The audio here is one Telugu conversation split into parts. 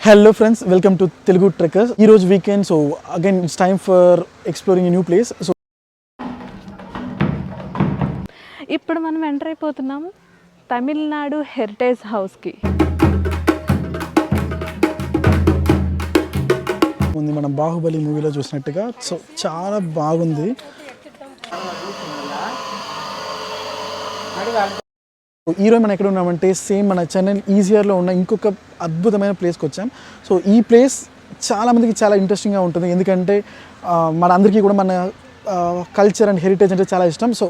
Hello friends, welcome to Telugu Trekkers. Heroes weekend, so again it's time for exploring a new place. So ఇప్పుడు మనం ఎంటర్ అయిపోతున్నాం తమిళనాడు హెరిటేజ్ హౌస్కి. ముందు మనం బాహుబలి మూవీలో చూసినట్టుగా సో చాలా బాగుంది. ఈరోజు మనం ఎక్కడ ఉన్నామంటే సేమ్ మన చెన్నై ఈజియర్లో ఉన్న ఇంకొక అద్భుతమైన ప్లేస్కి వచ్చాం. సో ఈ ప్లేస్ చాలామందికి చాలా ఇంట్రెస్టింగ్గా ఉంటుంది, ఎందుకంటే మన అందరికీ కూడా మన కల్చర్ అండ్ హెరిటేజ్ అంటే చాలా ఇష్టం. సో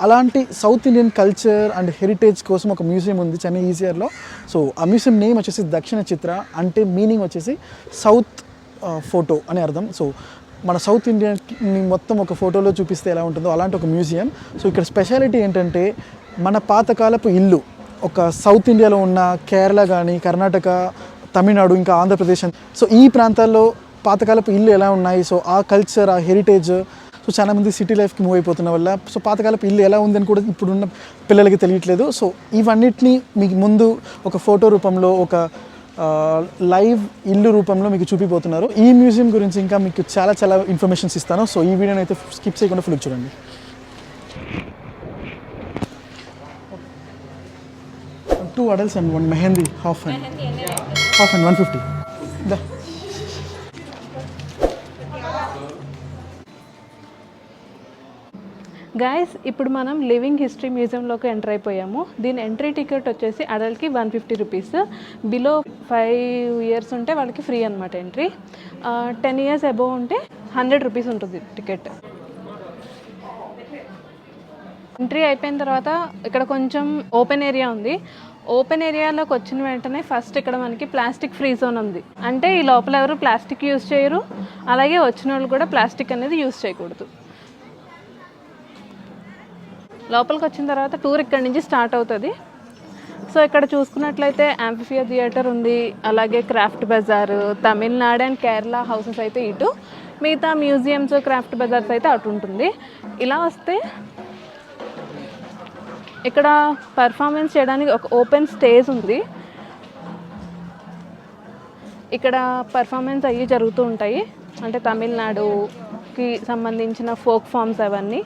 అలాంటి south Indian culture and heritage కోసం ఒక మ్యూజియం ఉంది చెన్నై ఈజియర్లో. సో ఆ మ్యూజియం నేమ్ వచ్చేసి దక్షిణ చిత్ర, అంటే మీనింగ్ వచ్చేసి సౌత్ ఫోటో అని అర్థం. సో మన సౌత్ ఇండియాని మొత్తం ఒక ఫోటోలో చూపిస్తే ఎలా ఉంటుందో అలాంటి ఒక మ్యూజియం. సో ఇక్కడ స్పెషాలిటీ ఏంటంటే మన పాతకాలపు ఇల్లు ఒక సౌత్ ఇండియాలో ఉన్న కేరళ కానీ కర్ణాటక, తమిళనాడు, ఇంకా ఆంధ్రప్రదేశ్, సో ఈ ప్రాంతాల్లో పాతకాలపు ఇల్లు ఎలా ఉన్నాయి, సో ఆ కల్చర్, ఆ హెరిటేజ్, సో చాలామంది సిటీ లైఫ్కి మూవ్ అయిపోతున్న వల్ల సో పాతకాలపు ఇల్లు ఎలా ఉందని కూడా ఇప్పుడున్న పిల్లలకి తెలియట్లేదు. సో ఇవన్నిటిని మీకు ముందు ఒక ఫోటో రూపంలో, ఒక లైవ్ ఇల్లు రూపంలో మీకు చూపిపోతున్నారు. ఈ మ్యూజియం గురించి ఇంకా మీకు చాలా చాలా ఇన్ఫర్మేషన్స్ ఇస్తాను. సో ఈ వీడియోని అయితే స్కిప్ చేయకుండా ఫుల్ చూడండి. 2 adults and 1 mehendi, half and 150. Da. Guys, ఇప్పుడు మనం లివింగ్ హిస్టరీ మ్యూజియంలోకి ఎంటర్ అయిపోయాము. దీని ఎంట్రీ టికెట్ వచ్చేసి అడల్ట్కి 150 రూపీస్, బిలో 5 years ఉంటే వాళ్ళకి ఫ్రీ అనమాట ఎంట్రీ. 10 years అబోవ్ ఉంటే 100 రూపీస్ ఉంటుంది టికెట్. ఎంట్రీ అయిపోయిన తర్వాత ఇక్కడ కొంచెం ఓపెన్ ఏరియా ఉంది. ఓపెన్ ఏరియాలోకి వచ్చిన వెంటనే ఫస్ట్ ఇక్కడ మనకి ప్లాస్టిక్ ఫ్రీ జోన్ ఉంది. అంటే ఈ లోపల ఎవరు ప్లాస్టిక్ యూజ్ చేయరు, అలాగే వచ్చిన వాళ్ళు కూడా ప్లాస్టిక్ అనేది యూజ్ చేయకూడదు. లోపలికి వచ్చిన తర్వాత టూర్ ఇక్కడ నుంచి స్టార్ట్ అవుతుంది. సో ఇక్కడ చూసుకున్నట్లయితే యాంఫిథియేటర్ థియేటర్ ఉంది, అలాగే craft bazaar, Tamil Nadu and Kerala houses అయితే ఇటు, మిగతా మ్యూజియంస్, క్రాఫ్ట్ బజార్స్ అయితే అటు ఉంటుంది. ఇలా వస్తే ఇక్కడ పర్ఫార్మెన్స్ చేయడానికి ఒక ఓపెన్ స్టేజ్ ఉంది. ఇక్కడ పర్ఫార్మెన్స్ అయ్యి జరుగుతూ ఉంటాయి, అంటే తమిళనాడుకి సంబంధించిన ఫోక్ ఫామ్స్ అవన్నీ.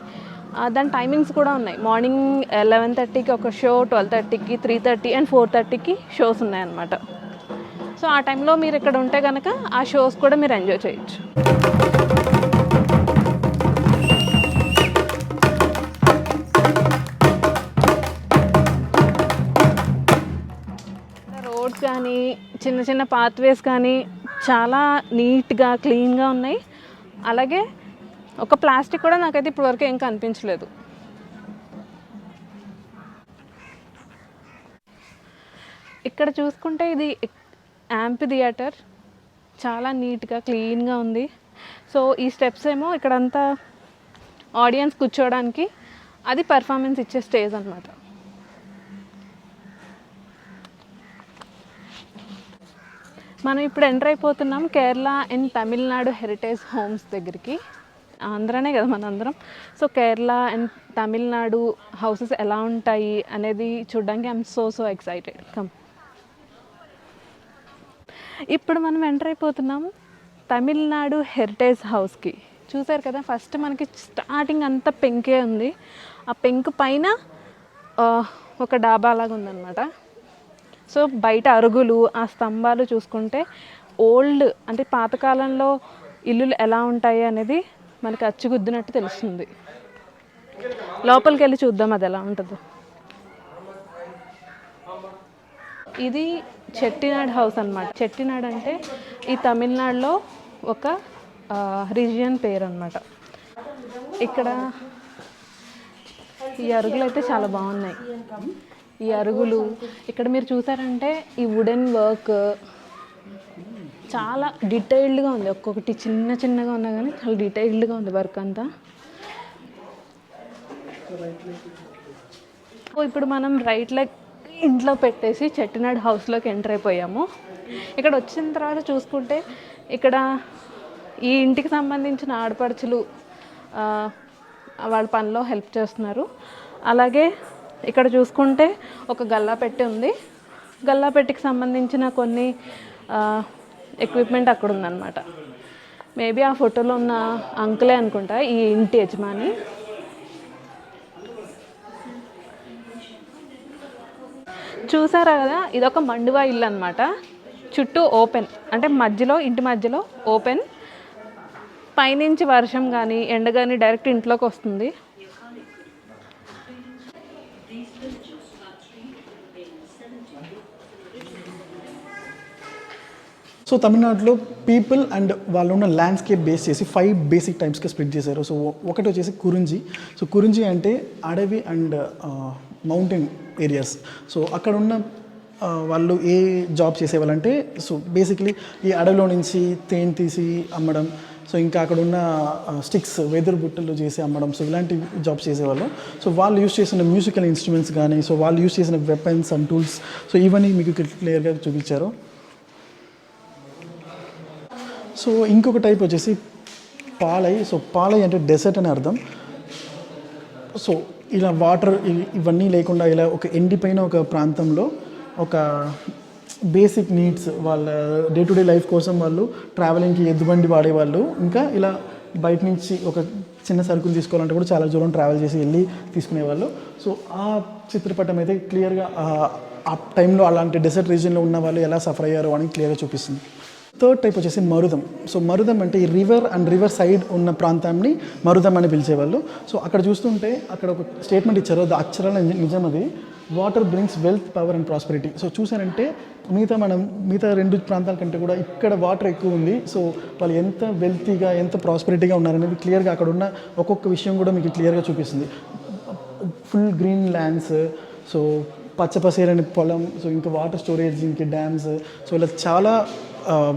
దాని టైమింగ్స్ కూడా ఉన్నాయి. మార్నింగ్ 11:30కి ఒక షో, 12:30కి, 3:30 అండ్ 4:30కి షోస్ ఉన్నాయన్నమాట. సో ఆ టైంలో మీరు ఇక్కడ ఉంటే కనుక ఆ షోస్ కూడా మీరు ఎంజాయ్ చేయొచ్చు. రోడ్స్ కానీ చిన్న చిన్న పాత్వేస్ కానీ చాలా నీట్గా క్లీన్గా ఉన్నాయి. అలాగే ఒక ప్లాస్టిక్ కూడా నాకైతే ఇప్పటివరకు ఏం కనిపించలేదు. ఇక్కడ చూసుకుంటే ఇది యాంఫిథియేటర్, చాలా నీట్గా క్లీన్గా ఉంది. సో ఈ స్టెప్స్ ఏమో ఇక్కడంతా ఆడియన్స్ కూర్చోవడానికి, అది పర్ఫార్మెన్స్ ఇచ్చే స్టేజ్ అన్నమాట. మనం ఇప్పుడు ఎంటర్ అయిపోతున్నాం Kerala and Tamil Nadu heritage homes దగ్గరికి. ఆంధ్రానే కదా మనందరం. So Kerala and Tamil Nadu houses ఎలా ఉంటాయి అనేది చూడడానికి ఐఎమ్ సో ఎక్సైటెడ్. కమ్. ఇప్పుడు మనం ఎంటర్ అయిపోతున్నాం తమిళనాడు హెరిటేజ్ హౌస్కి. చూసారు కదా, ఫస్ట్ మనకి స్టార్టింగ్ అంతా పెంకే ఉంది. ఆ పెంకు పైన ఒక డాబా లాగా ఉందన్నమాట. సో బయట అరుగులు, ఆ స్తంభాలు చూసుకుంటే ఓల్డ్, అంటే పాతకాలంలో ఇల్లులు ఎలా ఉంటాయి అనేది మనకి అచ్చుగుద్దినట్టు తెలుస్తుంది. లోపలికి వెళ్ళి చూద్దాం అది ఎలా ఉంటుందో. ఇది చెట్టినాడ్ హౌస్ అన్నమాట. చెట్టినాడ్ అంటే ఈ తమిళనాడులో ఒక రీజియన్ పేరు అన్నమాట. ఇక్కడ ఈ అరుగులు అయితే చాలా బాగున్నాయి. ఈ అరుగులు ఇక్కడ మీరు చూసారంటే ఈ వుడెన్ వర్క్ చాలా డీటెయిల్డ్గా ఉంది. ఒక్కొక్కటి చిన్న చిన్నగా ఉన్నా కానీ చాలా డీటెయిల్డ్గా ఉంది వర్క్ అంతా. ఇప్పుడు మనం రైట్ లెగ్ ఇంట్లో పెట్టేసి చెట్టినాడు హౌస్లోకి ఎంటర్ అయిపోయాము. ఇక్కడ వచ్చిన తర్వాత చూసుకుంటే ఇక్కడ ఈ ఇంటికి సంబంధించిన ఆడపడుచులు వాళ్ళ పనిలో హెల్ప్ చేస్తున్నారు. అలాగే ఇక్కడ చూసుకుంటే ఒక గల్లాపెట్టి ఉంది. గల్లాపెట్టికి సంబంధించిన కొన్ని ఎక్విప్మెంట్ అక్కడ ఉందన్నమాట. మేబీ ఆ ఫోటోలో ఉన్న అంకులే అనుకుంటా ఈ ఇంటి యజమాని. చూసారా కదా, ఇదొక మండువా ఇల్లు అనమాట. చుట్టూ ఓపెన్, అంటే మధ్యలో ఇంటి మధ్యలో ఓపెన్, పైనుంచి వర్షం కానీ ఎండ కానీ డైరెక్ట్ ఇంట్లోకి వస్తుంది. సో తమిళనాడులో పీపుల్ అండ్ వాళ్ళు ఉన్న ల్యాండ్స్కేప్ బేస్ చేసి 5 బేసిక్ టైప్స్గా స్ప్లిట్ చేశారు. సో ఒకటి వచ్చేసి కురించి. సో కురించి అంటే అడవి అండ్ మౌంటైన్ ఏరియాస్. సో అక్కడ ఉన్న వాళ్ళు ఏ జాబ్ చేసేవాళ్ళంటే, సో బేసిక్లీ ఈ అడవిలో నుంచి తేనె తీసి అమ్మడం, సో ఇంకా అక్కడ ఉన్న స్టిక్స్ వెదురు బుట్టలు చేసి అమ్మడం, సో ఇలాంటి జాబ్స్ చేసేవాళ్ళు. సో వాళ్ళు యూస్ చేసిన మ్యూజికల్ ఇన్స్ట్రుమెంట్స్ కానీ, సో వాళ్ళు యూస్ చేసిన వెపన్స్ అండ్ టూల్స్, సో ఇవన్నీ మీకు క్లియర్గా చూపించారు. సో ఇంకొక టైప్ వచ్చేసి పాలై. సో పాలై అంటే డెసర్ట్ అని అర్థం. సో ఇలా వాటర్ ఇవన్నీ లేకుండా ఇలా ఒక ఎండిపోయిన ఒక ప్రాంతంలో ఒక బేసిక్ నీడ్స్ వాళ్ళ డే టు డే లైఫ్ కోసం వాళ్ళు ట్రావెలింగ్కి ఎద్దుబండి వాడేవాళ్ళు. ఇంకా ఇలా బయట నుంచి ఒక చిన్న సరుకులు తీసుకోవాలంటే కూడా చాలా దూరం ట్రావెల్ చేసి వెళ్ళి తీసుకునేవాళ్ళు. సో ఆ చిత్రపటం అయితే క్లియర్గా ఆ టైంలో అలాంటి డెసర్ట్ రీజియన్లో ఉన్న వాళ్ళు ఎలా సఫర్ అయ్యారో అని క్లియర్గా చూపిస్తుంది. థర్డ్ టైప్ వచ్చేసి మరుదం. సో మరుదం అంటే ఈ రివర్ అండ్ రివర్ సైడ్ ఉన్న ప్రాంతాన్ని మరుదం అని పిలిచేవాళ్ళు. సో అక్కడ చూస్తుంటే అక్కడ ఒక స్టేట్మెంట్ ఇచ్చారు, అది అక్షరాల నిజం. అది water brings wealth, power and prosperity. So చూసారంటే మిగతా 2 ప్రాంతాల కంటే కూడా ఇక్కడ వాటర్ ఎక్కువ ఉంది. సో వాళ్ళు ఎంత వెల్తీగా ఎంత ప్రాస్పెరిటీగా ఉన్నారనేది క్లియర్గా అక్కడ ఉన్న ఒక్కొక్క విషయం కూడా మీకు క్లియర్గా చూపిస్తుంది. ఫుల్ గ్రీన్ ల్యాండ్స్, సో పచ్చపసేరని పొలం, సో ఇంకా వాటర్ స్టోరేజ్, ఇంకా డ్యామ్స్, సో ఇలా చాలా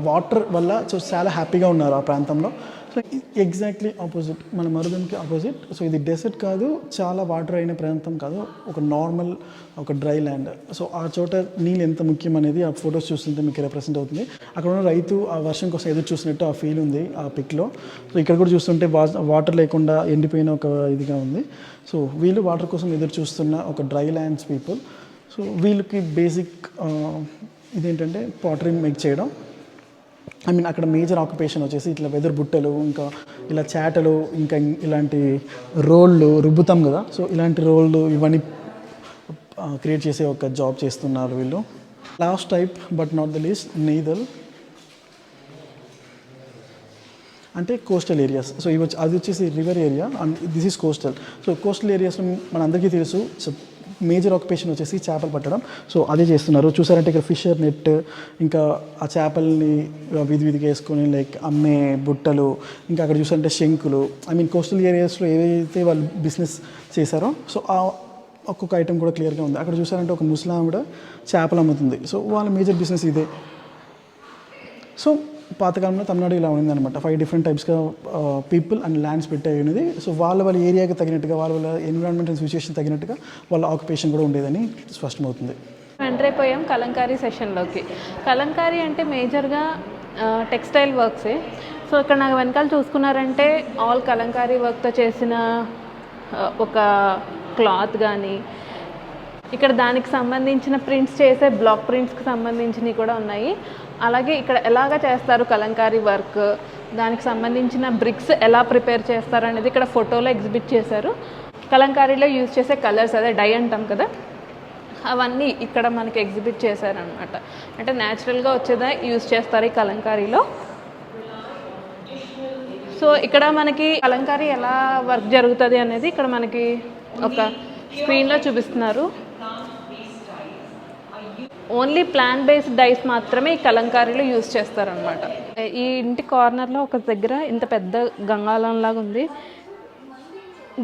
వాటర్ వల్ల సో చాలా హ్యాపీగా ఉన్నారు ఆ ప్రాంతంలో. సో ఎగ్జాక్ట్లీ ఆపోజిట్, మన మరుదంకి ఆపోజిట్. సో ఇది డెసర్ట్ కాదు, చాలా వాటర్ అయిన ప్రాంతం కాదు, ఒక నార్మల్ ఒక డ్రై ల్యాండ్. సో ఆ చోట నీళ్ళు ఎంత ముఖ్యం అనేది ఆ ఫొటోస్ చూస్తుంటే మీకు రిప్రజెంట్ అవుతుంది. అక్కడ ఉన్న రైతు ఆ వర్షం కోసం ఎదురు చూసినట్టు ఆ ఫీల్ ఉంది ఆ పిక్లో. సో ఇక్కడ కూడా చూస్తుంటే వాటర్ లేకుండా ఎండిపోయిన ఒక ఇదిగా ఉంది. సో వీళ్ళు వాటర్ కోసం ఎదురు చూస్తున్న ఒక డ్రై ల్యాండ్స్ పీపుల్. సో వీళ్ళకి బేసిక్ ఇదేంటంటే పాటరీ మేక్ చేయడం. అక్కడ మేజర్ ఆక్యుపేషన్ వచ్చేసి ఇట్లా వెదర్ బుట్టలు, ఇంకా ఇలా చాటలు, ఇంకా ఇలాంటి రోళ్ళు రుబ్బుతాం కదా, సో ఇలాంటి రోళ్ళు ఇవన్నీ క్రియేట్ చేసే ఒక జాబ్ చేస్తున్నారు వీళ్ళు. Last type but not the least, Neithal అంటే కోస్టల్ ఏరియాస్. సో అది వచ్చేసి river area and this is coastal. So coastal ఏరియాస్లో మనందరికీ తెలుసు, సో మేజర్ ఆక్యుపేషన్ వచ్చేసి చేపలు పట్టడం. సో అదే చేస్తున్నారు. చూసారంటే ఇక్కడ ఫిషర్ నెట్, ఇంకా ఆ చేపల్ని వీధిగా వేసుకొని లైక్ అమ్మే బుట్టలు, ఇంకా అక్కడ చూసారంటే శంకులు. కోస్టల్ ఏరియాస్లో ఏవైతే వాళ్ళు బిజినెస్ చేశారో సో ఆ ఒక్కొక్క ఐటెం కూడా క్లియర్గా ఉంది. అక్కడ చూసారంటే ఒక ముస్లాం చేపలు అమ్ముతుంది. సో వాళ్ళ మేజర్ బిజినెస్ ఇదే. సో పాతకాలంలో తమిళనాడు ఇలా ఉండిందనమాట. 5 డిఫరెంట్ టైప్స్గా పీపుల్ అండ్ ల్యాండ్స్ పెట్టాయి ఉన్నది. సో వాళ్ళ ఏరియాకి తగినట్టుగా, వాళ్ళ ఎన్విరాన్మెంట్ అండ్ సిచ్యువేషన్ తగినట్టుగా వాళ్ళ ఆక్యుపేషన్ కూడా ఉండేదని స్పష్టమవుతుంది. ఎంటర్ అయిపోయాం కలంకారీ సెషన్లోకి. కలంకారీ అంటే మేజర్గా టెక్స్టైల్ వర్క్సే. సో ఇక్కడ నాకు వెనకాల చూసుకున్నారంటే ఆల్ కలంకారీ వర్క్తో చేసిన ఒక క్లాత్ కానీ, ఇక్కడ దానికి సంబంధించిన ప్రింట్స్ చేసే బ్లాక్ ప్రింట్స్కి సంబంధించినవి కూడా ఉన్నాయి. అలాగే ఇక్కడ ఎలాగ చేస్తారు కలంకారీ వర్క్, దానికి సంబంధించిన బ్రిక్స్ ఎలా ప్రిపేర్ చేస్తారు అనేది ఇక్కడ ఫోటోలో ఎగ్జిబిట్ చేశారు. కలంకారీలో యూజ్ చేసే కలర్స్, అదే డై అంటాం కదా, అవన్నీ ఇక్కడ మనకి ఎగ్జిబిట్ చేశారనమాట. అంటే న్యాచురల్గా వచ్చేదా యూజ్ చేస్తారు ఈ కలంకారీలో. సో ఇక్కడ మనకి కలంకారీ ఎలా వర్క్ జరుగుతుంది అనేది ఇక్కడ మనకి ఒక స్క్రీన్లో చూపిస్తున్నారు. ఓన్లీ ప్లాన్ బేస్డ్ డైస్ మాత్రమే ఈ కలంకారీలో యూజ్ చేస్తారనమాట. ఈ ఇంటి కార్నర్లో ఒక దగ్గర ఇంత పెద్ద గంగాళం లాగా ఉంది.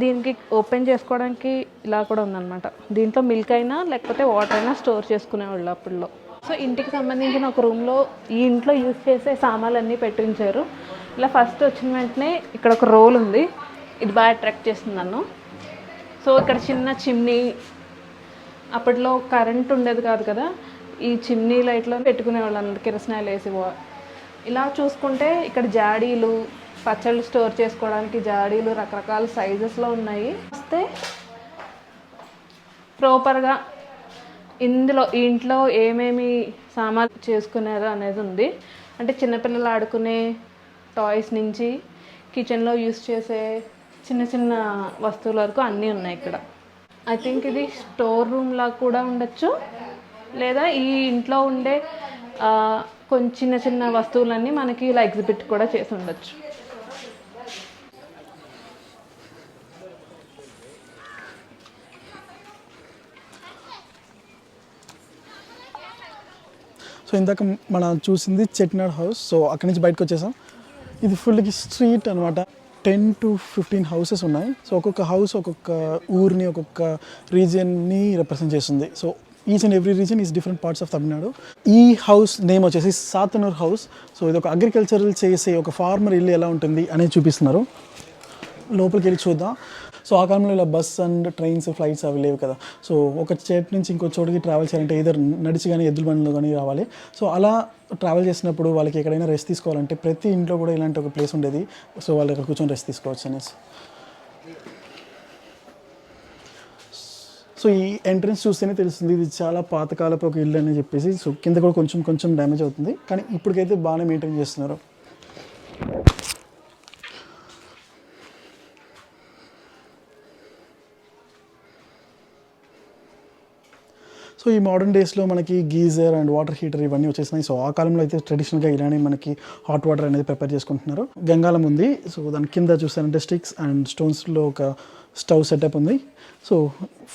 దీనికి ఓపెన్ చేసుకోవడానికి ఇలా కూడా ఉందన్నమాట. దీంట్లో మిల్క్ అయినా లేకపోతే వాటర్ అయినా స్టోర్ చేసుకునేవాళ్ళు అప్పుడులో. సో ఇంటికి సంబంధించిన ఒక రూమ్లో ఈ ఇంట్లో యూజ్ చేసే సామాన్లన్నీ పెట్టించారు. ఇలా ఫస్ట్ వచ్చిన వెంటనే ఇక్కడ ఒక రోల్ ఉంది, ఇది బాగా అట్రాక్ట్ చేస్తుంది నన్ను. సో ఇక్కడ చిన్న చిమ్నీ, అప్పట్లో కరెంట్ ఉండేది కాదు కదా, ఈ చిమ్నీ లైట్లో పెట్టుకునేవాళ్ళు అందరు కిరసనాయిలు వేసి. ఇలా చూసుకుంటే ఇక్కడ జాడీలు, పచ్చళ్ళు స్టోర్ చేసుకోవడానికి జాడీలు రకరకాల సైజెస్లో ఉన్నాయి. వస్తే ప్రాపర్గా ఇందులో ఈ ఇంట్లో ఏమేమి సామాన్లు చేసుకునేది అనేది ఉంది. అంటే చిన్నపిల్లలు ఆడుకునే టాయ్స్ నుంచి కిచెన్లో యూస్ చేసే చిన్న చిన్న వస్తువుల వరకు అన్నీ ఉన్నాయి ఇక్కడ. ఐ థింక్ ఇది స్టోర్ రూమ్ లాగా కూడా ఉండొచ్చు, లేదా ఈ ఇంట్లో ఉండే కొంచెం చిన్న చిన్న వస్తువులన్నీ మనకి ఇలా ఎగ్జిబిట్ కూడా చేసి ఉండొచ్చు. సో ఇందాక మనం చూసింది చెట్నాడ్ హౌస్. సో అక్కడి నుంచి బయటకు వచ్చేసాం. ఇది ఫుల్కి స్ట్రీట్ అనమాట. 10 to 15 హౌసెస్ ఉన్నాయి. సో ఒక్కొక్క హౌస్ ఒక్కొక్క ఊరిని, ఒక్కొక్క రీజియన్ని రిప్రజెంట్ చేస్తుంది. So each and every reason is different parts of Tamil Nadu. ఈ హౌస్ నేమ్ వచ్చేసి సాతనూర్ హౌస్. సో ఇది ఒక అగ్రికల్చరల్ చేసే ఒక ఫార్మర్ ఇల్లు ఎలా ఉంటుంది అనేది చూపిస్తున్నారు. లోపలికి వెళ్ళి చూద్దాం. సో ఆ కాలంలో ఇలా బస్ అండ్ ట్రైన్స్, ఫ్లైట్స్ అవి లేవు కదా. సో ఒక చోటు నుంచి ఇంకో చోటుకి ట్రావెల్ చేయాలంటే ఇద్దరు నడిచి కానీ ఎద్దుల బండ్లు కానీ రావాలి. సో అలా ట్రావెల్ చేసినప్పుడు వాళ్ళకి ఎక్కడైనా రెస్ట్ తీసుకోవాలంటే ప్రతి ఇంట్లో కూడా ఇలాంటి ఒక ప్లేస్ ఉండేది. సో వాళ్ళు ఇక్కడ కూర్చొని రెస్ట్ తీసుకోవచ్చు అనేసి. సో ఈ ఎంట్రన్స్ చూస్తేనే తెలుస్తుంది ఇది చాలా పాతకాలపు ఒక ఇల్లు అని చెప్పేసి. సో కింద కూడా కొంచెం కొంచెం డ్యామేజ్ అవుతుంది, కానీ ఇప్పటికైతే బాగానే మెయింటైన్ చేస్తున్నారు. సో ఈ మోడర్న్ డేస్లో మనకి గీజర్ అండ్ వాటర్ హీటర్ ఇవన్నీ వచ్చేసినాయి. సో ఆ కాలంలో అయితే ట్రెడిషనల్గా ఇలానే మనకి హాట్ వాటర్ అనేది ప్రిపేర్ చేసుకుంటున్నారు. గంగాలం ఉంది. సో దాని కింద చూసారంటే స్టిక్స్ అండ్ స్టోన్స్లో ఒక స్టవ్ సెటప్ ఉంది. సో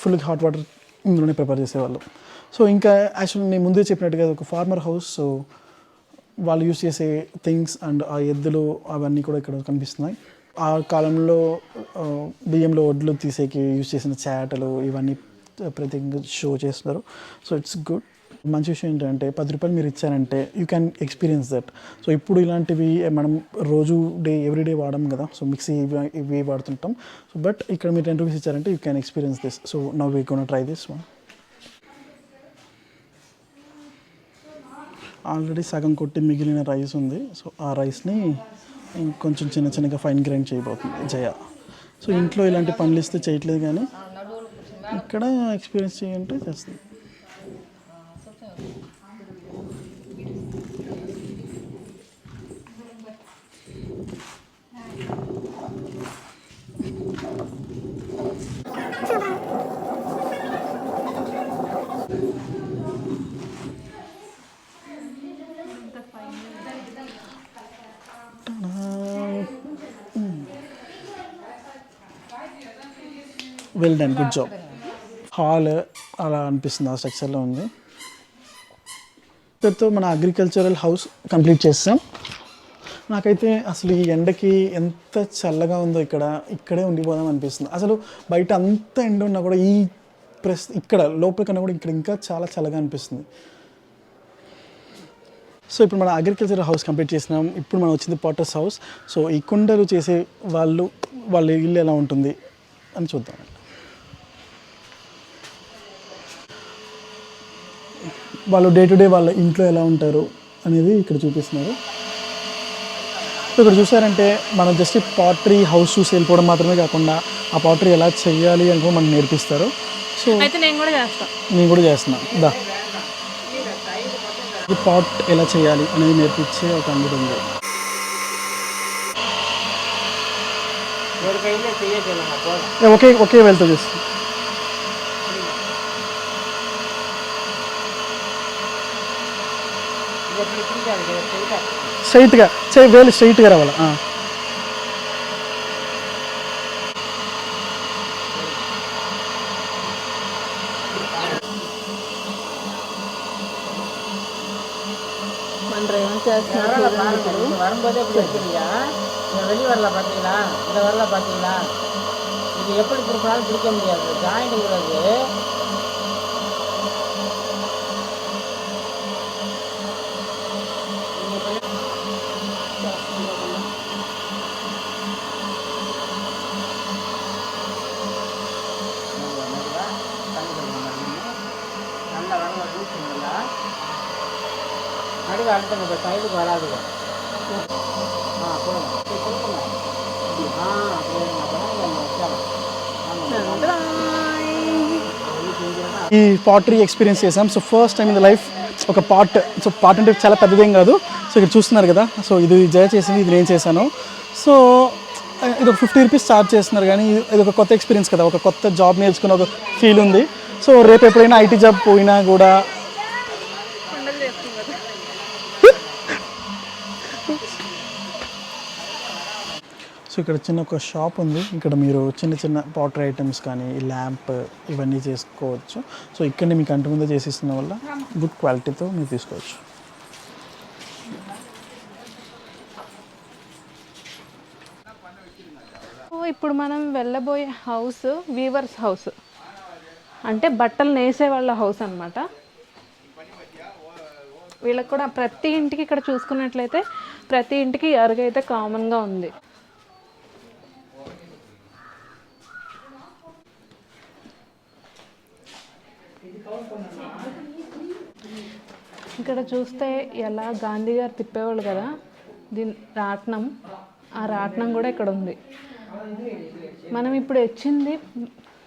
ఫుల్ హాట్ వాటర్ ఇందులోనే ప్రిపేర్ చేసేవాళ్ళు. సో ఇంకా యాక్చువల్లీ నేను ముందే చెప్పినట్టుగా ఒక ఫార్మర్ హౌస్. సో వాళ్ళు యూజ్ చేసే థింగ్స్ అండ్ ఆ ఎద్దులు అవన్నీ కూడా ఇక్కడ కనిపిస్తున్నాయి. ఆ కాలంలో బియ్యంలో ఒడ్లు తీసేకి యూజ్ చేసిన చాటలు ఇవన్నీ ప్రత్యేకంగా షో చేస్తున్నారు. So it's good. మంచి విషయం ఏంటంటే 10 రూపాయలు మీరు ఇచ్చారంటే you can experience that. So ఇప్పుడు ఇలాంటివి మనం రోజు ఎవ్రీడే వాడడం కదా. సో మిక్సీ ఇవి వాడుతుంటాం. సో బట్ ఇక్కడ మీరు 10 రూపీస్ ఇచ్చారంటే you can experience this. So now we gonna try this one. Already సగం కొట్టి మిగిలిన రైస్ ఉంది. సో ఆ రైస్ని కొంచెం చిన్న చిన్నగా ఫైన్ గ్రైండ్ చేయబోతుంది జయ. సో ఇంట్లో ఇలాంటి పనులు ఇస్తే చేయట్లేదు, కానీ ఇక్కడ ఎక్స్పీరియన్స్ చేయంటే చేస్తుంది. Well done, good job. Hall అలా అనిపిస్తుంది, ఆ స్ట్రక్చర్లో ఉంది. ఇక్కడితో మన అగ్రికల్చరల్ హౌస్ కంప్లీట్ చేస్తాం. నాకైతే అసలు ఈ ఎండకి ఎంత చల్లగా ఉందో ఇక్కడే ఉండిపోదాం అనిపిస్తుంది. అసలు బయట అంత ఎండ ఉన్నా కూడా ఈ ఇక్కడ లోపల కన్నా కూడా ఇక్కడ ఇంకా చాలా చల్లగా అనిపిస్తుంది. సో ఇప్పుడు మన అగ్రికల్చర్ హౌస్ కంప్లీట్ చేసినాం. ఇప్పుడు మనం వచ్చింది పాటర్స్ హౌస్. సో ఈ కుండలు చేసే వాళ్ళ ఇల్లు ఎలా ఉంటుంది అని చూద్దాం. వాళ్ళు డే టు డే వాళ్ళ ఇంట్లో ఎలా ఉంటారు అనేది ఇక్కడ చూపిస్తున్నారు. సో ఇక్కడ చూసారంటే మనం జస్ట్ పాటరీ హౌస్ చూసి వెళ్ళిపోవడం మాత్రమే కాకుండా ఆ పాటరీ ఎలా చేయాలి అని కూడా మనకు నేర్పిస్తారు. సో అయితే నేను కూడా చేస్తున్నా దా ఈ పాట్ ఎలా చేయాలి అనేది నేర్పించే ఒక అంగడి ఉంది. ఒకే వెళ్తూ చేస్తుంది. స్ట్రైట్గా వేలు స్ట్రైట్గా రావాలి. வரும்போதே இப்படி வைக்கிறியா? வெளி வரல பார்த்தீங்களா? இந்த வரல பார்த்தீங்களா? இது எப்படி திருப்பினாலும் பிடிக்க முடியாது. ஜாயிண்ட்டுங்கிறது நல்ல வரல பூச்சுங்களா? நடுவே அடுத்த இப்போ சைடுக்கு வராதுங்க. போடுங்க கொடுக்குங்க. போடுங்க ఈ పాటరీ ఎక్స్పీరియన్స్ చేసాం. So first time in the life ఒక పార్ట్. సో పార్ట్ అంటే చాలా పెద్దదేం కాదు. సో ఇక్కడ చూస్తున్నారు కదా, సో ఇది జయ చేసింది, ఇది నేను చేశాను. సో ఇది ఒక 50 రూపీస్ ఛార్జ్ చేస్తున్నారు, కానీ ఇది ఒక కొత్త ఎక్స్పీరియన్స్ కదా, ఒక కొత్త జాబ్ నేర్చుకున్న ఒక ఫీల్ ఉంది. సో రేపు ఎప్పుడైనా ఐటీ జాబ్ పోయినా కూడా సో ఇక్కడ చిన్న ఒక షాప్ ఉంది. ఇక్కడ మీరు చిన్న చిన్న పాటర్ ఐటమ్స్ కానీ ల్యాంప్ ఇవన్నీ చేసుకోవచ్చు. సో ఇక్కడ మీకు అంటు ముందే చేసిస్తున్న వల్ల గుడ్ క్వాలిటీతో మీరు తీసుకోవచ్చు. ఇప్పుడు మనం వెళ్ళబోయే హౌస్ వీవర్స్ హౌస్, అంటే బట్టలు నేసే వాళ్ళ హౌస్ అన్నమాట. వీళ్ళకి కూడా ప్రతి ఇంటికి ఇక్కడ చూసుకున్నట్లయితే ప్రతి ఇంటికి అరుగు అయితే కామన్గా ఉంది. ఇక్కడ చూస్తే ఎలా గాంధీ గారు తిప్పేవాళ్ళు కదా, దీని రాట్నం, ఆ రాట్నం కూడా ఇక్కడ ఉంది. మనం ఇప్పుడు వచ్చింది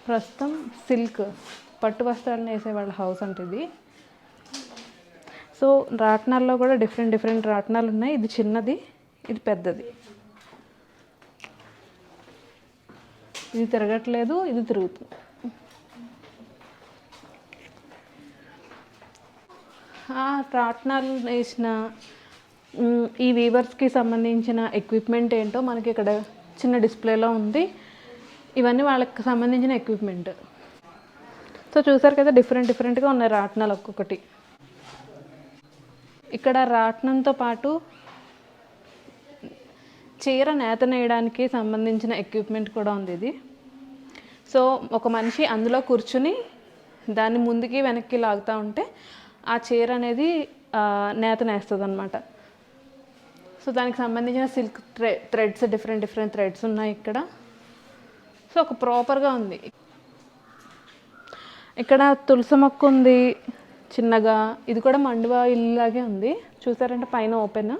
ప్రస్తుతం సిల్క్ పట్టు వస్త్రాలను వేసేవాళ్ళ హౌస్ అంటే ఇది. సో రాట్నాల్లో కూడా డిఫరెంట్ రాట్నాలు ఉన్నాయి. ఇది చిన్నది, ఇది పెద్దది. ఇది తిరగట్లేదు, ఇది తిరుగుతుంది. ఆ రాట్నాలు వేసిన ఈ వీవర్స్కి సంబంధించిన ఎక్విప్మెంట్ ఏంటో మనకి ఇక్కడ చిన్న డిస్ప్లేలో ఉంది. ఇవన్నీ వాళ్ళకి సంబంధించిన ఎక్విప్మెంట్. సో చూసారు కదా, డిఫరెంట్గా ఉన్నాయి రాట్నాలు ఒక్కొక్కటి. ఇక్కడ రాట్నంతో పాటు చీర నేత నేయడానికి సంబంధించిన ఎక్విప్మెంట్ కూడా ఉంది ఇది. సో ఒక మనిషి అందులో కూర్చుని దాన్ని ముందుకి వెనక్కి లాగుతూ ఉంటే ఆ చీర అనేది నేత నేస్తుంది అన్నమాట. సో దానికి సంబంధించిన సిల్క్ థ్రెడ్స్ డిఫరెంట్ థ్రెడ్స్ ఉన్నాయి ఇక్కడ. సో ఒక ప్రాపర్గా ఉంది. ఇక్కడ తులసి మొక్క ఉంది చిన్నగా. ఇది కూడా మండువా ఇల్లులాగే ఉంది. చూసారంటే పైన ఓపెన్,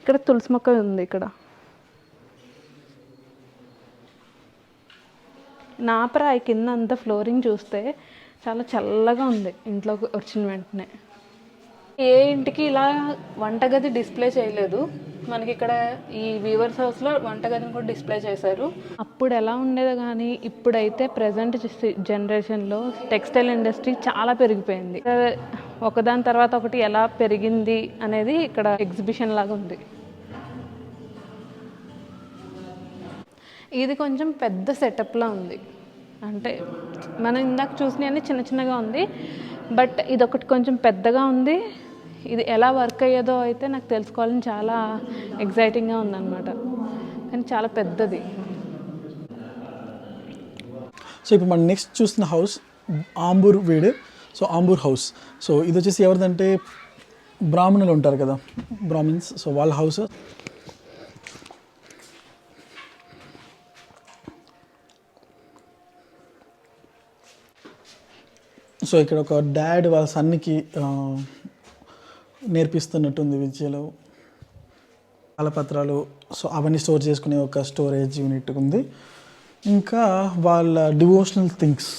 ఇక్కడ తులసి మొక్క ఉంది. ఇక్కడ నాపరాయి కింద అంతా ఫ్లోరింగ్ చూస్తే చాలా చల్లగా ఉంది ఇంట్లోకి వచ్చిన వెంటనే. ఏ ఇంటికి ఇలా వంటగది డిస్ప్లే చేయలేదు. మనకి ఇక్కడ ఈ వీవర్స్ హౌస్లో వంటగదిని కూడా డిస్ప్లే చేశారు. అప్పుడు ఎలా ఉండేదో కానీ ఇప్పుడైతే ప్రజెంట్ జనరేషన్లో టెక్స్టైల్ ఇండస్ట్రీ చాలా పెరిగిపోయింది. ఒకదాని తర్వాత ఒకటి ఎలా పెరిగింది అనేది ఇక్కడ ఎగ్జిబిషన్ లాగా ఉంది. ఇది కొంచెం పెద్ద సెటప్లా ఉంది. అంటే మనం ఇందాక చూసినవన్నీ చిన్నగా ఉంది, బట్ ఇది ఒకటి కొంచెం పెద్దగా ఉంది. ఇది ఎలా వర్క్ అయ్యేదో అయితే నాకు తెలుసుకోవాలని చాలా ఎగ్జైటింగ్గా ఉందన్నమాట. కానీ చాలా పెద్దది. సో ఇప్పుడు మనం నెక్స్ట్ చూస్తున్న హౌస్ ఆంబూర్ వీడు. So Ambur house. సో ఇది వచ్చేసి ఎవరిదంటే బ్రాహ్మణులు ఉంటారు కదా, బ్రాహ్మిన్స్. సో వాళ్ళ హౌస్. సో ఇక్కడ ఒక డాడ్ వాళ్ళ సన్నికి నేర్పిస్తున్నట్టుంది విద్యలో. పాలపత్రాలు, సో అవన్నీ స్టోర్ చేసుకునే ఒక స్టోరేజ్ యూనిట్ ఉంది. ఇంకా వాళ్ళ డివోషనల్ థింగ్స్.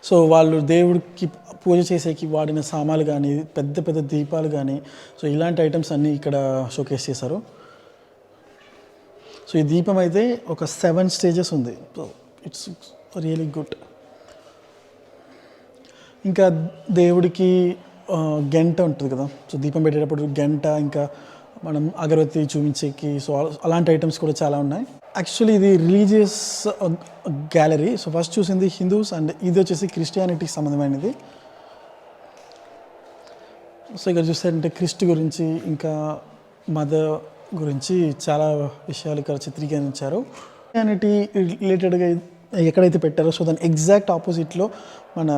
సో వాళ్ళు దేవుడికి పూజ చేసేకి వాడిన సామాన్లు కానీ, పెద్ద దీపాలు కానీ, సో ఇలాంటి ఐటమ్స్ అన్నీ ఇక్కడ షోకేస్ చేశారు. సో ఈ దీపం అయితే ఒక 7 స్టేజెస్ ఉంది. So it's really good. ఇంకా దేవుడికి గంట ఉంటుంది కదా, సో దీపం పెట్టేటప్పుడు గంట, ఇంకా మనం అగరబత్తి చూపించేకి, సో అలాంటి ఐటమ్స్ కూడా చాలా ఉన్నాయి. యాక్చువల్లీ ఇది రిలీజియస్ గ్యాలరీ. సో ఫస్ట్ చూసింది హిందూస్ అండ్ ఇది వచ్చేసి క్రిస్టియానిటీకి సంబంధమైనది. సో ఇక్కడ చూస్తారంటే క్రిస్ట్ గురించి ఇంకా మదర్ గురించి చాలా విషయాలు ఇక్కడ చిత్రీకరించారు. క్రిస్టియానిటీ రిలేటెడ్గా ఎక్కడైతే పెట్టారో సో దాని ఎగ్జాక్ట్ ఆపోజిట్లో మన